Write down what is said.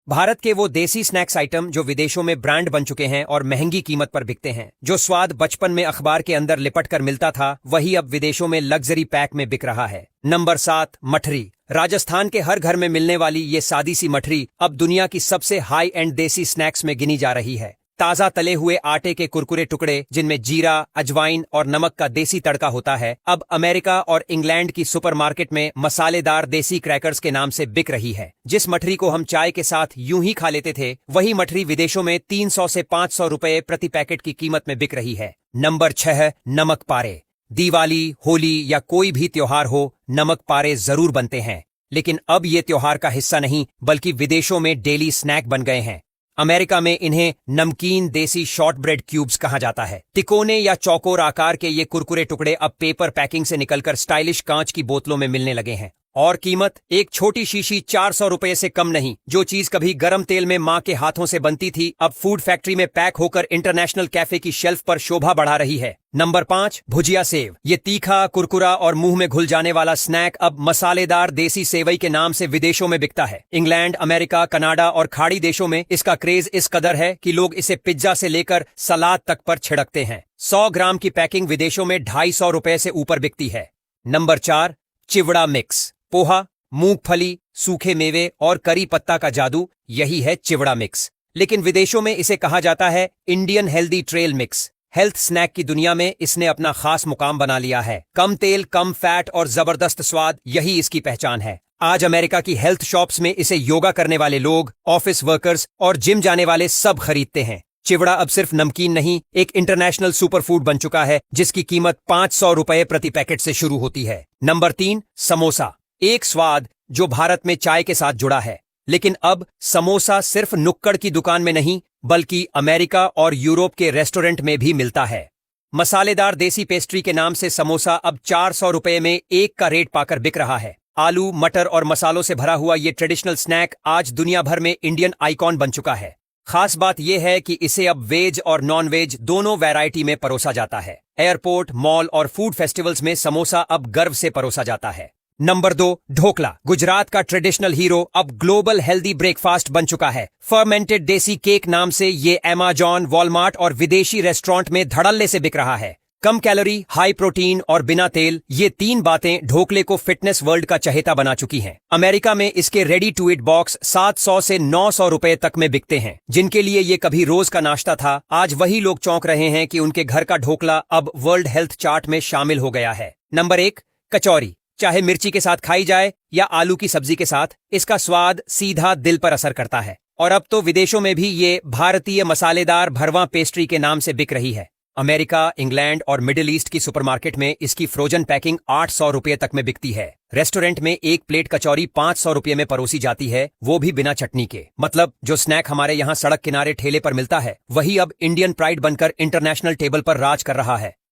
भारत के वो देसी स्नैक्स आइटम जो विदेशों में ब्रांड बन चुके हैं और महंगी कीमत पर बिकते हैं। जो स्वाद बचपन में अखबार के अंदर लिपट कर मिलता था, वही अब विदेशों में लग्जरी पैक में बिक रहा है। नंबर 7, मठरी। राजस्थान के हर घर में मिलने वाली ये सादी सी मठरी अब दुनिया की सबसे हाई एंड देसी स्नैक्स में गिनी जा रही है। ताजा तले हुए आटे के कुरकुरे टुकड़े जिनमें जीरा, अजवाइन और नमक का देसी तड़का होता है, अब अमेरिका और इंग्लैंड की सुपरमार्केट में मसालेदार देसी क्रैकर्स के नाम से बिक रही है। जिस मठरी को हम चाय के साथ यूं ही खा लेते थे, वही मठरी विदेशों में 300 से 500 रुपए प्रति पैकेट की कीमत में बिक रही है। नंबर 6, नमक पारे। दिवाली, होली या कोई भी त्योहार हो, नमक पारे जरूर बनते हैं, लेकिन अब ये त्योहार का हिस्सा नहीं बल्कि विदेशों में डेली स्नैक बन गए हैं। अमेरिका में इन्हें नमकीन देसी शॉर्ट ब्रेड क्यूब्स कहा जाता है। तिकोने या चौकोर आकार के ये कुरकुरे टुकड़े अब पेपर पैकिंग से निकलकर स्टाइलिश कांच की बोतलों में मिलने लगे हैं। और कीमत एक छोटी शीशी 400 रुपए से कम नहीं। जो चीज कभी गरम तेल में माँ के हाथों से बनती थी, अब फूड फैक्ट्री में पैक होकर इंटरनेशनल कैफे की शेल्फ पर शोभा बढ़ा रही है। नंबर 5, भुजिया सेव। ये तीखा, कुरकुरा और मुंह में घुल जाने वाला स्नैक अब मसालेदार देसी सेवई के नाम से विदेशों में बिकता है। इंग्लैंड, अमेरिका, कनाडा और खाड़ी देशों में इसका क्रेज इस कदर है कि लोग इसे पिज्जा से लेकर सलाद तक पर छिड़कते हैं। 100 ग्राम की पैकिंग विदेशों में 250 रुपए से ऊपर बिकती है। नंबर 4, चिवड़ा मिक्स। पोहा, मूंगफली, सूखे मेवे और करी पत्ता का जादू, यही है चिवड़ा मिक्स। लेकिन विदेशों में इसे कहा जाता है Indian healthy trail mix. Health snack की दुनिया में इसने अपना खास मुकाम बना लिया है। कम तेल, कम फैट और जबरदस्त स्वाद, यही इसकी पहचान है। आज अमेरिका की हेल्थ शॉप्स में इसे योगा करने वाले लोग, ऑफिस वर्कर्स और जिम जाने वाले सब खरीदते हैं। चिवड़ा अब सिर्फ नमकीन नहीं, एक इंटरनेशनल सुपरफूड बन चुका है, जिसकी कीमत 500 रुपए प्रति पैकेट से शुरू होती है। नंबर 3, समोसा। एक स्वाद जो भारत में चाय के साथ जुड़ा है, लेकिन अब समोसा सिर्फ नुक्कड़ की दुकान में नहीं बल्कि अमेरिका और यूरोप के रेस्टोरेंट में भी मिलता है। मसालेदार देसी पेस्ट्री के नाम से समोसा अब 400 रुपए में एक का रेट पाकर बिक रहा है। आलू, मटर और मसालों से भरा हुआ ये ट्रेडिशनल स्नैक आज दुनिया भर में इंडियन आइकॉन बन चुका है। खास बात यह है कि इसे अब वेज और नॉन वेज दोनों वैरायटी में परोसा जाता है। एयरपोर्ट, मॉल और फूड फेस्टिवल्स में समोसा अब गर्व से परोसा जाता है। नंबर 2, ढोकला। गुजरात का ट्रेडिशनल हीरो अब ग्लोबल हेल्दी ब्रेकफास्ट बन चुका है। फर्मेंटेड देसी केक नाम से ये अमेज़न, वॉलमार्ट और विदेशी रेस्टोरेंट में धड़ल्ले से बिक रहा है। कम कैलोरी, हाई प्रोटीन और बिना तेल, ये 3 बातें ढोकले को फिटनेस वर्ल्ड का चहेता बना चुकी हैं। अमेरिका में इसके रेडी टू ईट बॉक्स 700 से 900 रुपए तक में बिकते हैं। जिनके लिए ये कभी रोज का नाश्ता था, आज वही लोग चौंक रहे हैं कि उनके घर का ढोकला अब वर्ल्ड हेल्थ चार्ट में शामिल हो गया है। नंबर 1, कचौरी। चाहे मिर्ची के साथ खाई जाए या आलू की सब्जी के साथ, इसका स्वाद सीधा दिल पर असर करता है। और अब तो विदेशों में भी ये भारतीय मसालेदार भरवां पेस्ट्री के नाम से बिक रही है। अमेरिका, इंग्लैंड और मिडिल ईस्ट की सुपरमार्केट में इसकी फ्रोजन पैकिंग 800 रुपए तक में बिकती है। रेस्टोरेंट में एक प्लेट कचौरी 500 रुपए में परोसी जाती है, वो भी बिना चटनी के। मतलब जो स्नैक हमारे यहाँ सड़क किनारे ठेले पर मिलता है, वही अब इंडियन प्राइड बनकर इंटरनेशनल टेबल पर राज कर रहा है।